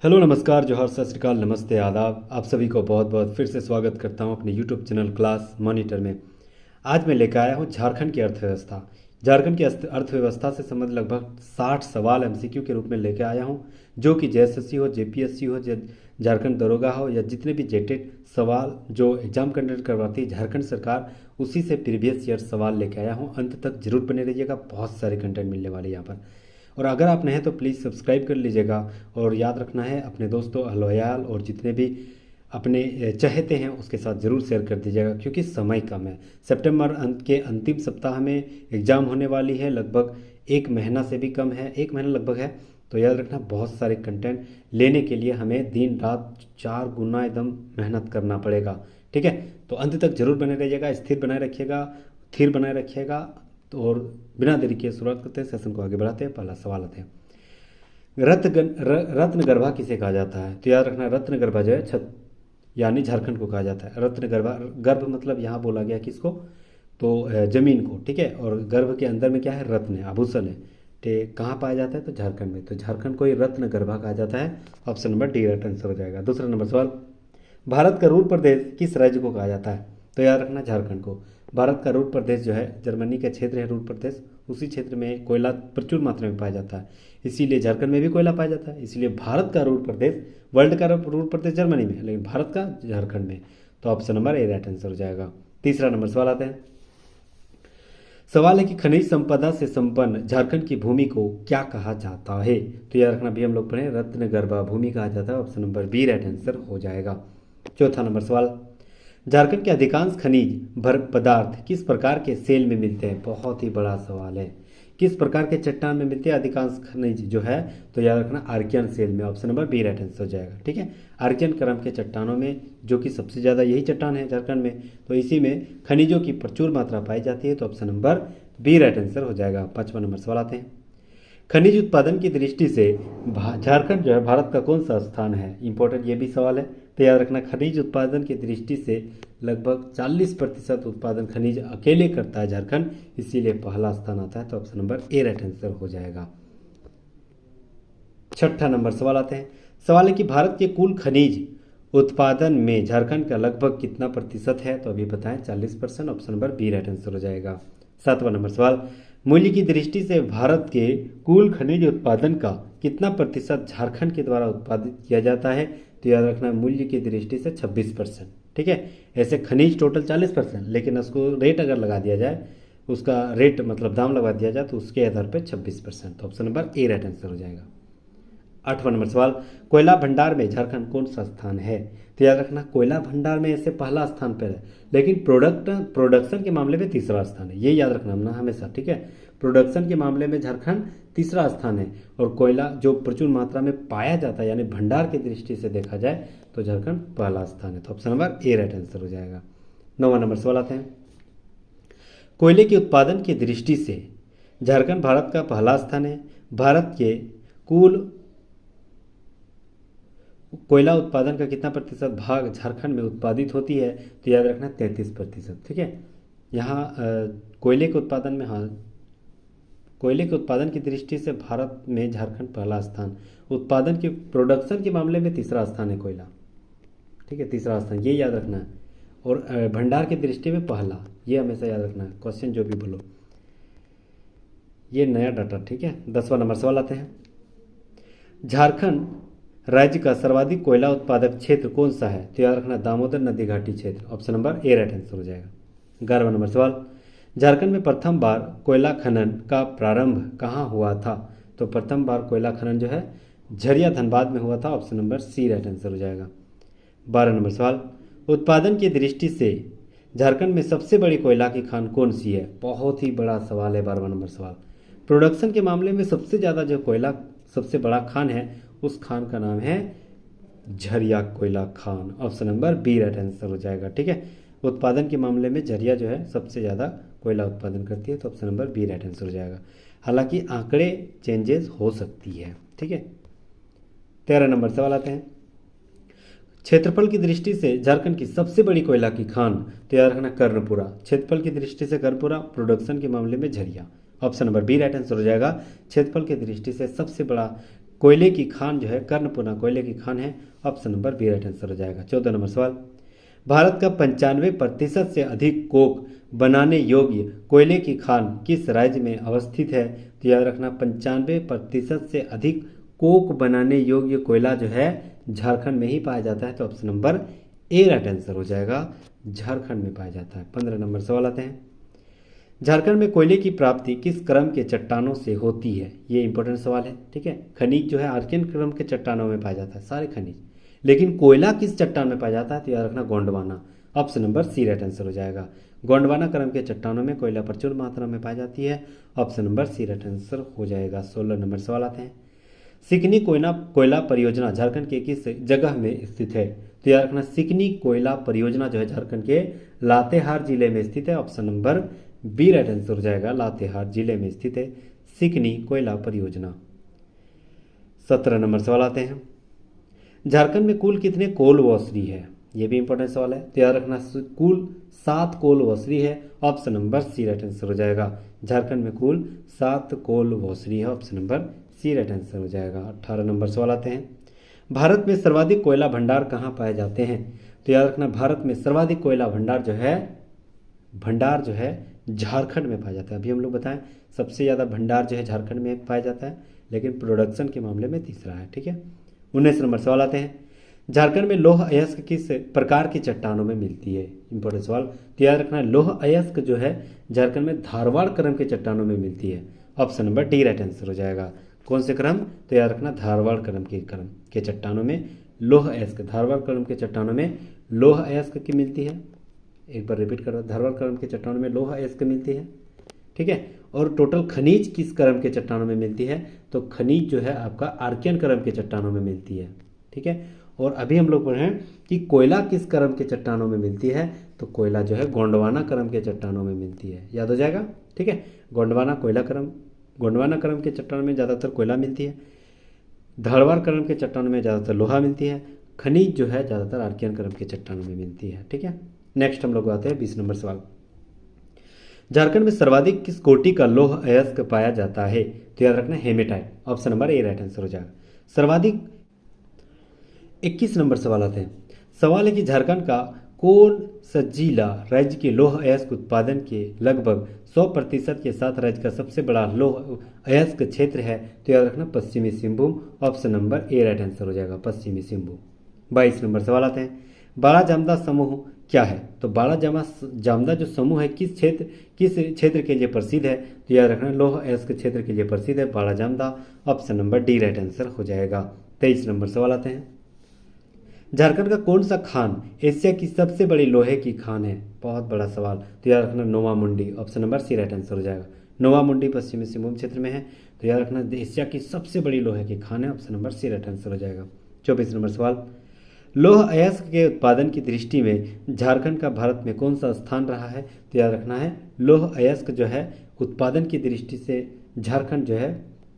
Hello नमस्कार जोहर सत श्री अकाल नमस्ते आदाब। आप सभी को बहुत बहुत फिर से स्वागत करता हूं अपने यूट्यूब चैनल क्लास मॉनिटर में। आज मैं लेकर आया हूं झारखंड की अर्थव्यवस्था। झारखंड की अर्थव्यवस्था से संबंधित लगभग 60 सवाल एमसीक्यू के रूप में लेकर आया हूं, जो कि जेएसएससी हो, जेपीएससी हो, झारखंड दरोगा हो या जितने भी जेटेड सवाल जो एग्जाम कंडक्ट करवाती है झारखंड सरकार, उसी से प्रीवियस ईयर सवाल लेकर आया हूँ। अंत तक जरूर बने रहिएगा, बहुत सारे कंटेंट मिलने वाले यहाँ पर। और अगर आप नए हैं तो प्लीज़ सब्सक्राइब कर लीजिएगा। और याद रखना है, अपने दोस्तों अहलोयाल और जितने भी अपने चहेते हैं उसके साथ ज़रूर शेयर कर दीजिएगा, क्योंकि समय कम है। सितंबर के अंतिम सप्ताह में एग्ज़ाम होने वाली है, लगभग एक महीना से भी कम है, एक महीना लगभग है। तो याद रखना, बहुत सारे कंटेंट लेने के लिए हमें दिन रात 4 गुना एकदम मेहनत करना पड़ेगा। ठीक है, तो अंत तक जरूर बने रहिएगा, स्थिर बनाए रखिएगा, स्थिर बनाए रखिएगा। तो और बिना देरी के शुरुआत करते हैं, सेशन को आगे बढ़ाते हैं। पहला सवाल आते हैं, रत्नगर्भा किसे कहा जाता है? तो याद रखना, रत्नगर्भा जो है छत यानी झारखंड को कहा जाता है। रत्नगर्भा, गर्भ मतलब यहाँ बोला गया किसको, तो जमीन को। ठीक है, और गर्भ के अंदर में क्या है, रत्न है, आभूषण है। ठीक, कहाँ पाया जाता है? तो झारखंड में। तो झारखंड को ही रत्नगर्भा कहा जाता है। Option number D right answer हो जाएगा। दूसरा नंबर सवाल, भारत का रूर प्रदेश किस राज्य को कहा जाता है? तो याद रखना, झारखंड को। भारत का रूर प्रदेश जो है जर्मनी का क्षेत्र है, रूर प्रदेश, उसी क्षेत्र में कोयला प्रचुर मात्रा में पाया जाता है, इसीलिए झारखंड में भी कोयला पाया जाता है। इसलिए भारत का रूर प्रदेश, वर्ल्ड का रूर प्रदेश जर्मनी में है, लेकिन भारत का झारखंड में। तो option number A right answer हो जाएगा। तीसरा नंबर सवाल आते हैं, सवाल है कि खनिज संपदा से संपन्न झारखंड की भूमि को क्या कहा जाता है? तो याद रखना, भी हम लोग पढ़े रत्नगर्भा भूमि कहा जाता है। Option number B right answer हो जाएगा। चौथा नंबर सवाल, झारखंड के अधिकांश खनिज भर पदार्थ किस प्रकार के सेल में मिलते हैं? बहुत ही बड़ा सवाल है। किस प्रकार के चट्टान में मिलते हैं अधिकांश खनिज जो है? तो याद रखना, आर्कियन सेल में। Option number B right answer हो जाएगा। ठीक है, आर्कियन क्रम के चट्टानों में, जो कि सबसे ज़्यादा यही चट्टान है झारखंड में, तो इसी में खनिजों की प्रचुर मात्रा पाई जाती है। तो option number B right answer हो जाएगा। पाँचवा नंबर सवाल आते हैं, खनिज उत्पादन की दृष्टि से झारखंड जो है भारत का कौन सा स्थान है? इंपॉर्टेंट ये भी सवाल है, तो याद रखना, खनिज उत्पादन की दृष्टि से लगभग 40% उत्पादन खनिज अकेले करता है झारखंड, इसीलिए पहला स्थान आता है। तो option number A right answer हो जाएगा। छठा नंबर सवाल आते हैं, सवाल है कि भारत के कुल खनिज उत्पादन में झारखंड का लगभग कितना प्रतिशत है? तो अभी बताएं, 40%। Option number B right answer हो जाएगा। सातवां नंबर सवाल, मूल्य की दृष्टि से भारत के कुल खनिज उत्पादन का कितना प्रतिशत झारखंड के द्वारा उत्पादित किया जाता है? तो याद रखना, मूल्य की दृष्टि से 26%। ठीक है, ऐसे खनिज टोटल 40%, लेकिन उसको रेट अगर लगा दिया जाए, उसका रेट मतलब दाम लगा दिया जाए, तो उसके आधार पर 26%। तो option number A right answer हो जाएगा। आठवां नंबर सवाल, कोयला भंडार में झारखंड कौन सा स्थान है? तो याद रखना, कोयला भंडार में ऐसे पहला स्थान पर है, लेकिन प्रोडक्शन के मामले में तीसरा स्थान है, ये याद रखना ना हमेशा। ठीक है, प्रोडक्शन के मामले में झारखंड तीसरा स्थान है, और कोयला जो प्रचुर मात्रा में पाया जाता है यानी भंडार की दृष्टि से देखा जाए तो झारखंड पहला स्थान है। तो option number A right answer हो जाएगा। नौवां नंबर सवाल आते हैं, कोयले के उत्पादन की दृष्टि से झारखंड भारत का पहला स्थान है। भारत के कुल कोयला उत्पादन का कितना प्रतिशत भाग झारखंड में उत्पादित होती है? तो याद रखना, 33%। ठीक है, यहाँ कोयले के उत्पादन में, हाँ, कोयले के उत्पादन की दृष्टि से भारत में झारखंड पहला स्थान, उत्पादन के प्रोडक्शन के मामले में तीसरा स्थान है कोयला। ठीक है, तीसरा स्थान, ये याद रखना है। और भंडार की दृष्टि में पहला, ये हमेशा याद रखना है, क्वेश्चन जो भी बोलो, ये नया डाटा। ठीक है, 10वां नंबर सवाल आते हैं, झारखंड राज्य का सर्वाधिक कोयला उत्पादक क्षेत्र कौन सा है? तो याद रखना, दामोदर नदी घाटी क्षेत्र। Option number A right answer हो जाएगा। 11वां नंबर सवाल, झारखंड में प्रथम बार कोयला खनन का प्रारंभ कहाँ हुआ था? तो प्रथम बार कोयला खनन जो है झरिया धनबाद में हुआ था। Option number C right answer हो जाएगा। 12 नंबर सवाल, उत्पादन की दृष्टि से झारखंड में सबसे बड़ी कोयला की खान कौन सी है? बहुत ही बड़ा सवाल है 12वां नंबर सवाल। प्रोडक्शन के मामले में सबसे ज़्यादा जो कोयला सबसे बड़ा खान है, उस खान का नाम है झरिया कोयला खान। Option number B right answer हो जाएगा। ठीक है, उत्पादन के मामले में झरिया जो है सबसे ज़्यादा कोयला उत्पादन करती है। तो option number B right answer हो जाएगा। हालांकि आंकड़े चेंजेस हो सकती है। ठीक है, 13 नंबर सवाल आते हैं, क्षेत्रफल की दृष्टि से झारखंड की सबसे बड़ी कोयला की खान? तो याद रखना, कर्णपुरा। क्षेत्रफल की दृष्टि से कर्णपुरा, प्रोडक्शन के मामले में Jharia. Option number B right answer हो जाएगा। क्षेत्रफल की दृष्टि से सबसे बड़ा कोयले की खान जो है कर्णपुरा कोयले की खान है। Option number B right answer हो जाएगा। 14 नंबर सवाल, भारत का 95% से अधिक कोक बनाने योग्य कोयले की खान किस राज्य में अवस्थित है? तो याद रखना 95% से अधिक कोक बनाने योग्य कोयला जो है झारखंड में ही पाया जाता है। तो option number A right answer हो जाएगा, झारखंड में पाया जाता है। 15 नंबर सवाल आते हैं, झारखंड में कोयले की प्राप्ति किस क्रम के चट्टानों से होती है? ये इंपॉर्टेंट सवाल है, ठीक है। खनिज जो है आर्कियन क्रम के चट्टानों में पाया जाता है सारे खनिज, लेकिन कोयला किस चट्टान में पाया जाता है? तो याद रखना Gondwana. Option number C right answer हो जाएगा। गोंडवाना क्रम के चट्टानों में कोयला प्रचुर मात्रा में पाई जाती है। Option number C right answer हो जाएगा। 16 नंबर सवाल आते हैं, सिकनी कोयला परियोजना झारखंड के किस जगह में स्थित है? तो याद रखना सिकनी कोयला परियोजना जो है झारखंड के लातेहार जिले में स्थित है। Option number B right answer हो जाएगा, लातेहार जिले में स्थित है सिकनी कोयला परियोजना। 17 नंबर सवाल आते हैं, झारखंड में कुल कितने कोल वॉशरी है? यह भी इंपॉर्टेंट सवाल है, तो याद रखना कुल 7 कोल वॉशरी है। Option number C right answer हो जाएगा। झारखंड में कुल 7 कोल वॉशरी है। Option number C right answer हो जाएगा। 18 नंबर सवाल आते हैं, भारत में सर्वाधिक कोयला भंडार कहाँ पाए जाते हैं? तो याद रखना भारत में सर्वाधिक कोयला भंडार जो है झारखंड में पाया जाता है। अभी हम लोग बताएं सबसे ज़्यादा भंडार जो है झारखंड में पाया जाता है, लेकिन प्रोडक्शन के मामले में तीसरा है, ठीक है। 19 नंबर सवाल आते हैं, झारखंड में लौह अयस्क किस प्रकार की चट्टानों में मिलती है? इंपॉर्टेंट सवाल, तो याद रखना लौह अयस्क जो है झारखंड में धारवाड़ क्रम के चट्टानों में मिलती है। Option number D right answer हो जाएगा। कौन से क्रम? तो याद रखना धारवाड़ क्रम के चट्टानों में लौह अयस्क, धारवाड़ क्रम के चट्टानों में लौह अयस्क की मिलती है। एक बार रिपीट करो, धारवाड़ क्रम के चट्टानों में लौह अयस्क मिलती है, ठीक है। और टोटल खनिज किस क्रम के चट्टानों में मिलती है? तो खनिज जो है आपका आर्कियन क्रम के चट्टानों में मिलती है, ठीक है। और अभी हम लोग पढ़े कि कोयला किस क्रम के चट्टानों में मिलती है? तो कोयला जो है गोंडवाना क्रम के चट्टानों में मिलती है, याद हो जाएगा, ठीक है। गोंडवाना क्रम के चट्टानों में ज़्यादातर कोयला मिलती है, धारवाड़ क्रम के चट्टानों में ज़्यादातर लोहा मिलती है, खनिज जो है ज़्यादातर आर्कियन क्रम के चट्टानों में मिलती है, ठीक है। नेक्स्ट हम लोग आते हैं 20 नंबर सवाल, झारखंड में सर्वाधिक किस कोटि का लौह अयस्क पाया जाता है? तो याद रखना hematite. Option number A right answer हो जाएगा। सर्वाधिक 21 नंबर सवाल आते हैं, सवाल है कि झारखंड का कौन सा जिला राज्य के लौह अयस्क उत्पादन के लगभग 100% के साथ राज्य का सबसे बड़ा लौह अयस्क क्षेत्र है? तो याद रखना पश्चिमी Singhbhum. Option number A right answer हो जाएगा, पश्चिमी सिंहभूम। 22 नंबर सवाल आते हैं, बाड़ा जामदा समूह क्या है? तो बाड़ा जामदा जो समूह है किस क्षेत्र के लिए प्रसिद्ध है? तो याद रखना लौह अयस्क क्षेत्र के लिए प्रसिद्ध है बाड़ा Jamda. Option number D right answer हो जाएगा। 23 नंबर सवाल आते हैं, झारखंड का कौन सा खान एशिया की सबसे बड़ी लोहे की खान है? बहुत बड़ा सवाल, तो याद रखना Noamundi. Option number C right answer हो जाएगा। नोवा मुंडी पश्चिमी सिंहभूम क्षेत्र में है, तो याद रखना एशिया की सबसे बड़ी लोहे की खान है। Option number C right answer हो जाएगा। 24 नंबर सवाल, लौह अयस्क के उत्पादन की दृष्टि में झारखंड का भारत में कौन सा स्थान रहा है? तो याद रखना है लौह अयस्क जो है उत्पादन की दृष्टि से झारखंड जो है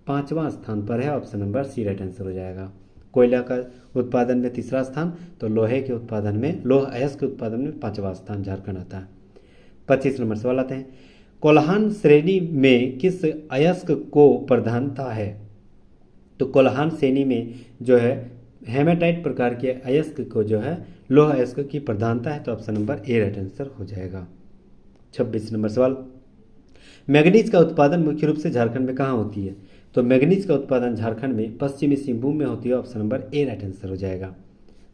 5वां स्थान पर है। Option number C right answer हो जाएगा। कोयला का उत्पादन में तीसरा स्थान, तो लोहे के उत्पादन में लौह अयस्क के उत्पादन में 5वां स्थान झारखंड आता है। 25 नंबर सवाल आते हैं, कोल्हान श्रेणी में किस अयस्क को प्रधानता है? तो कोल्हान श्रेणी में जो है हेमेटाइट प्रकार के अयस्क को जो है लौह अयस्क की प्रधानता है। तो option number A right answer हो जाएगा। 26 नंबर सवाल, मैग्नीज का उत्पादन मुख्य रूप से झारखंड में कहाँ होती है? तो मैग्नीज का उत्पादन झारखंड में पश्चिमी सिंहभूम में होती है। Option number A right answer हो जाएगा।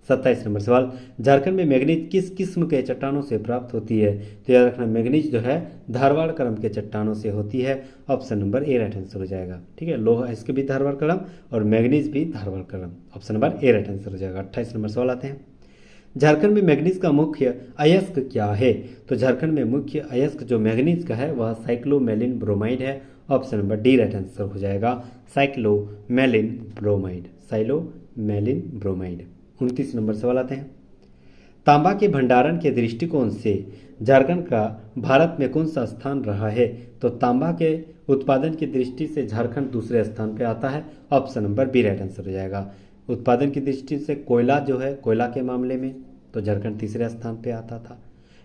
27 नंबर सवाल, झारखंड में मैग्नीज किस किस्म के चट्टानों से प्राप्त होती है? तो याद रखना मैग्नीज जो है धारवाड़ क्रम के चट्टानों से होती है। Option number A right answer हो जाएगा, ठीक है। लौह अयस्क भी धारवाड़ क्रम और मैग्नीज भी धारवाड़ क्रम। Option number A right answer हो जाएगा। 28 नंबर सवाल आते हैं, झारखंड में मैग्नीज का मुख्य अयस्क क्या है? तो झारखंड में मुख्य अयस्क जो मैग्नीज का है वह साइक्लोमेलिन ब्रोमाइड है। Option number D right answer हो जाएगा, साइक्लोमेलिन ब्रोमाइड। 29 नंबर सवाल आते हैं, तांबा के भंडारण के दृष्टिकोण से झारखंड का भारत में कौन सा स्थान रहा है? तो तांबा के उत्पादन की दृष्टि से झारखंड दूसरे स्थान पर आता है। Option number B right answer हो जाएगा। उत्पादन की दृष्टि से कोयला जो है, कोयला के मामले में तो झारखंड तीसरे स्थान पे आता था।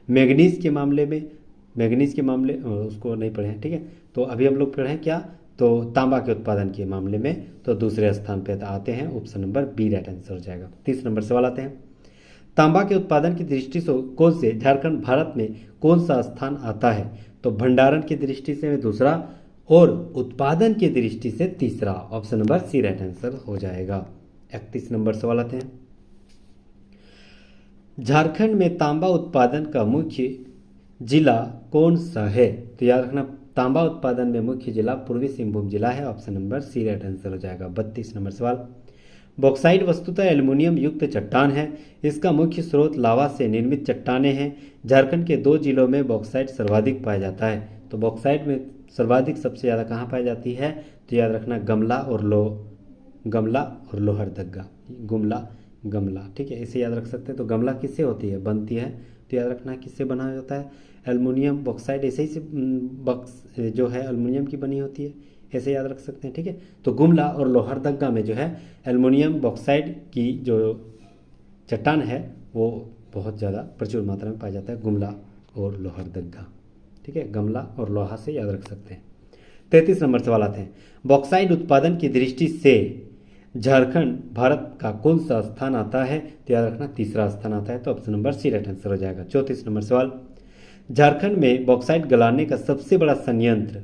मैग्नीज के मामले उसको नहीं पढ़े हैं, ठीक है। तो अभी हम लोग पढ़े हैं क्या? तो तांबा के उत्पादन के मामले में तो दूसरे स्थान पे आते हैं, option number B right answer हो जाएगा। 30 नंबर सवाल आते हैं, तांबा के उत्पादन की दृष्टि से कौन से झारखंड भारत में कौन सा स्थान आता है? तो भंडारण की दृष्टि से दूसरा और उत्पादन की दृष्टि से तीसरा, option number C right answer हो जाएगा। 31 नंबर सवाल आते हैं, झारखंड में तांबा उत्पादन का मुख्य जिला कौन सा है? तो याद रखना, तांबा उत्पादन में मुख्य जिला पूर्वी सिंहभूम जिला है, option number C right answer हो जाएगा। 32 नंबर सवाल, बॉक्साइट वस्तुतः एल्युमिनियम युक्त चट्टान है, इसका मुख्य स्रोत लावा से निर्मित चट्टानें हैं। झारखंड के 2 जिलों में बॉक्साइट सर्वाधिक पाया जाता है। तो बॉक्साइट में सर्वाधिक सबसे ज़्यादा कहाँ पाई जाती है? तो याद रखना, गमला और लोहरदगा, गमला, ठीक है, इसे याद रख सकते हैं। तो गमला किससे होती है, बनती है? तो याद रखना किससे बना जाता है? एल्युमिनियम बॉक्साइट ऐसे ही से बक्स जो है एल्युमिनियम की बनी होती है, ऐसे याद रख सकते हैं, ठीक है। तो गुमला और लोहरदगा में जो है एल्युमिनियम बॉक्साइट की जो चट्टान है वो बहुत ज़्यादा प्रचुर मात्रा में पाया जाता है, गुमला और लोहरदगा, ठीक है, गमला और लोहा से याद रख सकते हैं। 33 नंबर सवाल आते हैं, बॉक्साइट उत्पादन की दृष्टि से झारखंड भारत का कौन सा स्थान आता है? तो याद रखना तीसरा स्थान आता है, तो option number C right answer हो जाएगा। 34 नंबर सवाल, झारखंड में बॉक्साइट गलाने का सबसे बड़ा संयंत्र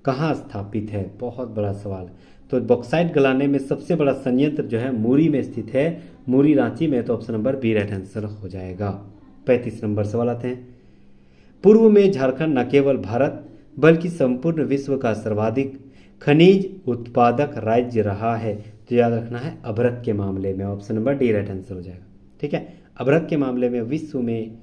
कहाँ स्थापित है? बहुत बड़ा सवाल। तो बॉक्साइट गलाने में सबसे बड़ा संयंत्र जो है मूरी में स्थित है, मूरी रांची में, तो option number B right answer हो जाएगा। 35 नंबर सवाल आते हैं, पूर्व में झारखंड न केवल भारत बल्कि संपूर्ण विश्व का सर्वाधिक खनिज उत्पादक राज्य रहा है। तो याद रखना है अभ्रक के मामले में, option number D right answer हो जाएगा, ठीक है। अभ्रक के मामले में विश्व में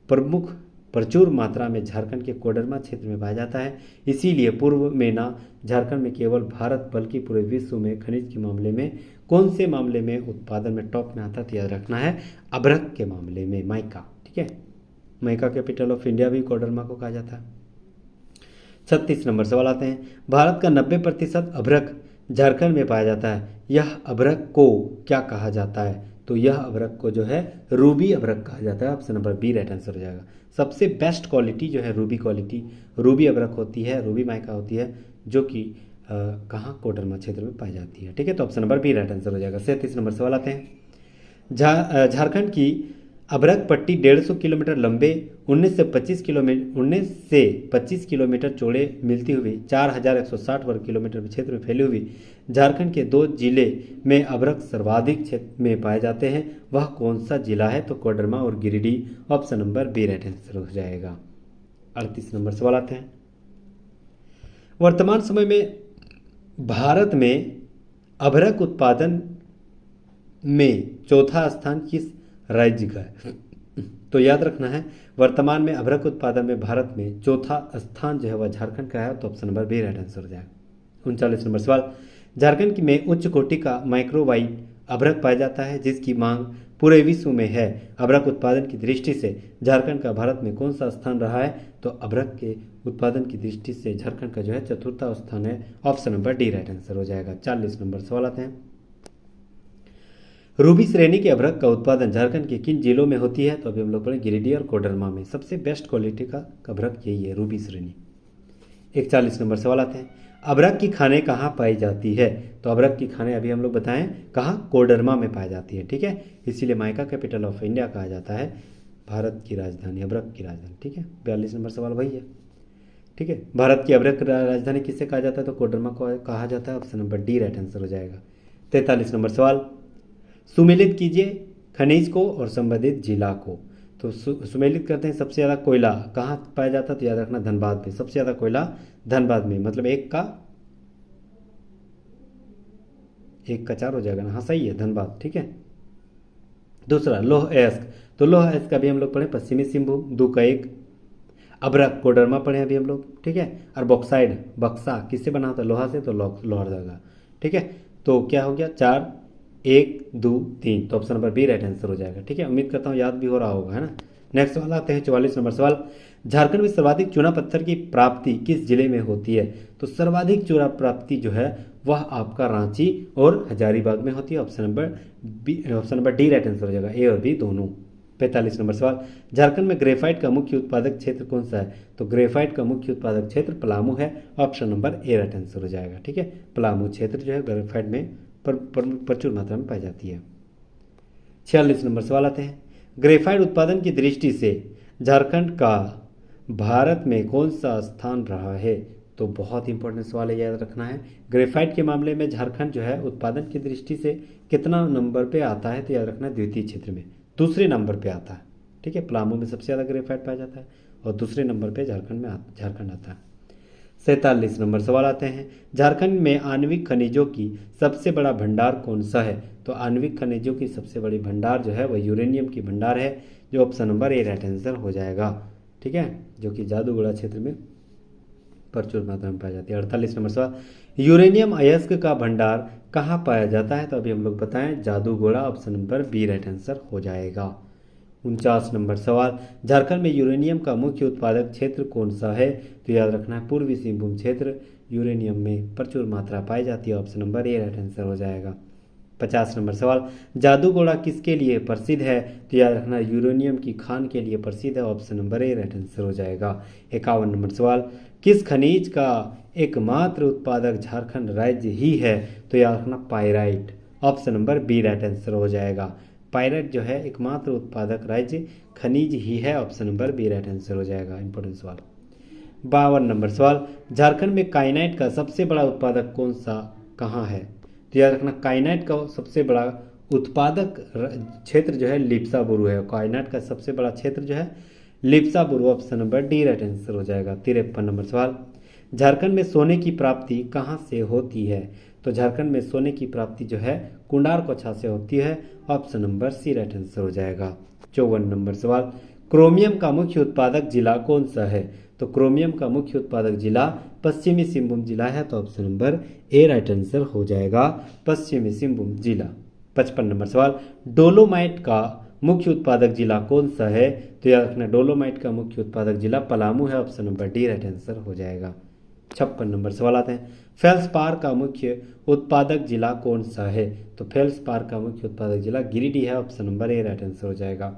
प्रमुख प्रचुर मात्रा में झारखंड के कोडरमा क्षेत्र में पाया जाता है, इसीलिए पूर्व में ना झारखंड में केवल भारत बल्कि पूरे विश्व में खनिज के मामले में कौन से मामले में उत्पादन में टॉप में आता है? तो याद रखना है अभ्रक के मामले में, माइका, ठीक है। माइका कैपिटल ऑफ इंडिया भी कोडरमा को कहा जाता है। 36 नंबर सवाल आते हैं, भारत का 90% अभ्रक झारखंड में पाया जाता है, यह अभ्रक को क्या कहा जाता है? तो यह अभ्रक को जो है रूबी अभ्रक कहा जाता है, option number B right answer हो जाएगा। सबसे बेस्ट क्वालिटी जो है रूबी क्वालिटी, रूबी अभ्रक होती है, रूबी माइका होती है, जो कि कहाँ कोडरमा क्षेत्र में पाई जाती है, ठीक है। तो option number B right answer हो जाएगा। 37 नंबर सवाल आते हैं, झारखंड की अभ्रक पट्टी 150 किलोमीटर लंबे 19 से 25 किलोमीटर चौड़े मिलती हुई 4160 वर्ग किलोमीटर क्षेत्र में फैली हुई झारखंड के 2 जिले में अभ्रक सर्वाधिक क्षेत्र में पाए जाते हैं, वह कौन सा जिला है? तो कोडरमा और Giridih, option number B right answer हो जाएगा। 38 नंबर सवाल आते हैं, वर्तमान समय में भारत में अभ्रक उत्पादन में चौथा स्थान किस राज्य का है? तो याद रखना है वर्तमान में अभ्रक उत्पादन में भारत में चौथा स्थान जो है वह झारखंड का है, तो option number B right answer हो जाएगा। 39 नंबर सवाल, झारखंड में उच्च कोटि का माइक्रोवाइट अभ्रक पाया जाता है जिसकी मांग पूरे विश्व में है। अभ्रक उत्पादन की दृष्टि से झारखंड का भारत में कौन सा स्थान रहा है? तो अभ्रक के उत्पादन की दृष्टि से झारखंड का जो है चतुर्था स्थान है, option number D right answer हो जाएगा। 40 नंबर सवाल आते हैं, रूबी श्रेणी के अभ्रक का उत्पादन झारखंड के किन जिलों में होती है? तो अभी हम लोग पढ़े गिरिडीह और कोडरमा में। सबसे बेस्ट क्वालिटी का अभ्रक यही है, रूबी श्रेणी। 41 नंबर सवाल आते हैं, अभ्रक की खानें कहाँ पाई जाती है? तो अभ्रक की खानें अभी हम लोग बताएं कहाँ, कोडरमा में पाई जाती है, ठीक है। इसीलिए माइका कैपिटल ऑफ इंडिया कहा जाता है, भारत की राजधानी, अभ्रक की राजधानी, ठीक है। 42 नंबर सवाल वही है, ठीक है। भारत की अभ्रक राजधानी किससे कहा जाता है? तो कोडरमा को कहा जाता है, option number D right answer हो जाएगा। 43 नंबर सवाल, सुमेलित कीजिए खनिज को और संबंधित जिला को। तो सुमेलित करते हैं, सबसे ज़्यादा कोयला कहाँ पाया जाता है? तो याद रखना धनबाद में, सबसे ज़्यादा कोयला धनबाद में, मतलब एक का 4 हो जाएगा ना, हाँ सही है, धनबाद, ठीक है। दूसरा लौह अयस्क, तो लौह अयस्क का भी हम लोग पढ़े पश्चिमी सिंहभूम, 2 का 1। अभ्रक कोडरमा पढ़े अभी हम लोग, ठीक है। और बॉक्साइड बक्सा किससे बना होता है? लोहा से, तो लोहरदगा, ठीक है। तो क्या हो गया, 4 1 2 3, तो option number B right answer हो जाएगा, ठीक है। उम्मीद करता हूँ याद भी हो रहा होगा, है ना। नेक्स्ट सवाल आते हैं 44 नंबर सवाल, झारखंड में सर्वाधिक चूना पत्थर की प्राप्ति किस जिले में होती है? तो सर्वाधिक चूना प्राप्ति जो है वह आपका रांची और हजारीबाग में होती है, option number D right answer हो जाएगा, ए और बी दोनों। 45 नंबर सवाल, झारखंड में ग्रेफाइट का मुख्य उत्पादक क्षेत्र कौन सा है? तो ग्रेफाइट का मुख्य उत्पादक क्षेत्र पलामू है। Option number A right answer हो जाएगा। ठीक है, पलामू क्षेत्र जो है ग्रेफाइट में प्रचुर मात्रा में पाई जाती है। 46 नंबर सवाल आते हैं, ग्रेफाइट उत्पादन की दृष्टि से झारखंड का भारत में कौन सा स्थान रहा है? तो बहुत इंपॉर्टेंट सवाल है, याद रखना है। ग्रेफाइट के मामले में झारखंड जो है उत्पादन की दृष्टि से कितना नंबर पे आता है? तो याद रखना है द्वितीय क्षेत्र में दूसरे नंबर पे आता है। ठीक है, पलामू में सबसे ज़्यादा ग्रेफाइट पाया जाता है और दूसरे नंबर पे झारखंड आता है। 47 नंबर सवाल आते हैं, झारखंड में आणविक खनिजों की सबसे बड़ा भंडार कौन सा है? तो आणविक खनिजों की सबसे बड़ी भंडार जो है वह यूरेनियम की भंडार है, जो option number A right answer हो जाएगा। ठीक है, जो कि जादूगोड़ा क्षेत्र में प्रचुर मात्रा में पाया जाती है। 48 नंबर सवाल, यूरेनियम अयस्क का भंडार कहाँ पाया जाता है? तो अभी हम लोग बताएं Jaduguda, option number B right answer हो जाएगा। 49 नंबर सवाल, झारखंड में यूरेनियम का मुख्य उत्पादक क्षेत्र कौन सा है? तो याद रखना है पूर्वी सिंहभूम क्षेत्र यूरेनियम में प्रचुर मात्रा पाई जाती है। Option number A right answer हो जाएगा। 50 नंबर सवाल, जादूगोड़ा किसके लिए प्रसिद्ध है? तो याद रखना यूरेनियम की खान के लिए प्रसिद्ध है। Option number A right answer हो जाएगा। 51 नंबर सवाल, किस खनिज का एकमात्र उत्पादक झारखंड राज्य ही है? तो याद रखना pyrite, option number B right answer हो जाएगा। पाइराइट जो है एकमात्र उत्पादक राज्य खनिज ही है। Option number B right answer हो जाएगा। इंपॉर्टेंट सवाल। 52 नंबर सवाल, झारखंड में काइनाइट का सबसे बड़ा उत्पादक कौन सा कहाँ है? तो याद रखना काइनाइट का सबसे बड़ा उत्पादक क्षेत्र जो है लिप्साबुरु है। काइनाइट का सबसे बड़ा क्षेत्र जो है लिप्साबुरु, option number D right answer हो जाएगा। 53 नंबर सवाल, झारखंड में सोने की प्राप्ति कहाँ से होती है? तो झारखंड में सोने की प्राप्ति जो है कुंडार कोछा से होती है। Option number C right answer हो जाएगा। 54 नंबर सवाल, क्रोमियम का मुख्य उत्पादक जिला कौन सा है? तो क्रोमियम का मुख्य उत्पादक जिला पश्चिमी सिंहभूम जिला है। तो option number A right answer हो जाएगा, पश्चिमी सिंहभूम जिला। 55 नंबर सवाल, डोलोमाइट का मुख्य उत्पादक जिला कौन सा है? तो याद रखना डोलोमाइट का मुख्य उत्पादक जिला पलामू है। Option number D right answer हो जाएगा। 56 नंबर सवाल आते हैं, फेल्सपार का मुख्य उत्पादक जिला कौन सा है? तो फेल्सपार का मुख्य उत्पादक जिला गिरिडीह है। Option number A right answer हो जाएगा।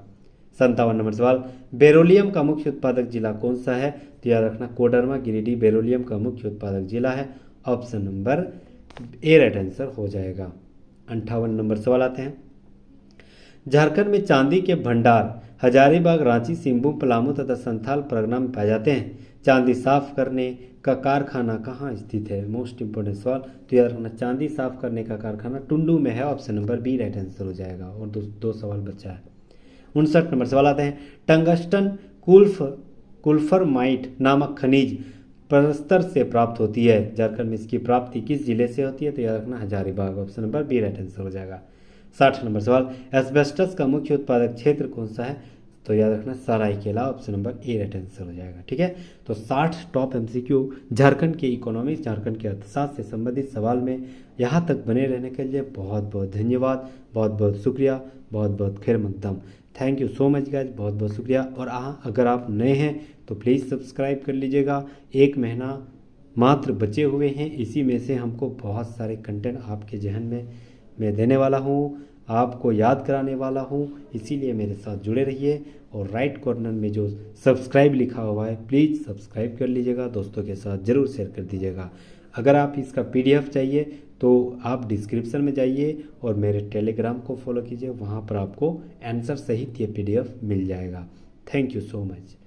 57 नंबर सवाल, बेरोलियम का मुख्य उत्पादक जिला कौन सा है? तो याद रखना कोडरमा गिरिडीह बेरोलियम का मुख्य उत्पादक जिला है। Option number A right answer हो जाएगा। 58 नंबर सवाल आते हैं, झारखंड में चांदी के भंडार हजारीबाग, रांची, सिंहभूम, पलामू तथा संथाल परगना में पाए जाते हैं। चांदी साफ करने का कारखाना कहाँ स्थित है? मोस्ट इंपोर्टेंट सवाल। तो याद रखना चांदी साफ करने का कारखाना टुंडू में है। Option number B right answer हो जाएगा। और दो सवाल बचा है। 59 नंबर सवाल आते हैं, टंगस्टन कुल्फरमाइट नामक खनिज प्रस्तर से प्राप्त होती है। झारखंड में इसकी प्राप्ति किस जिले से होती है? तो याद रखना Hazaribagh, option number B right answer हो जाएगा। 60 नंबर सवाल, एस्बेस्टस का मुख्य उत्पादक क्षेत्र कौन सा है? तो याद रखना Seraikela, option number A right answer हो जाएगा। ठीक है, तो 60 टॉप एमसीक्यू झारखंड के इकोनॉमिक्स, झारखंड के अर्थशास्त्र से संबंधित सवाल में यहाँ तक बने रहने के लिए बहुत बहुत धन्यवाद, बहुत बहुत शुक्रिया, बहुत बहुत खैर मकदम। Thank you so much guys, बहुत बहुत शुक्रिया। और अगर आप नए हैं तो प्लीज़ सब्सक्राइब कर लीजिएगा। 1 महीना मात्र बचे हुए हैं, इसी में से हमको बहुत सारे कंटेंट आपके जहन में मैं देने वाला हूँ, आपको याद कराने वाला हूँ, इसीलिए मेरे साथ जुड़े रहिए। और राइट कॉर्नर में जो सब्सक्राइब लिखा हुआ है प्लीज़ सब्सक्राइब कर लीजिएगा, दोस्तों के साथ ज़रूर शेयर कर दीजिएगा। अगर आप इसका PDF चाहिए तो आप डिस्क्रिप्शन में जाइए और मेरे टेलीग्राम को फॉलो कीजिए, वहाँ पर आपको आंसर सहित ये PDF मिल जाएगा। Thank you so much.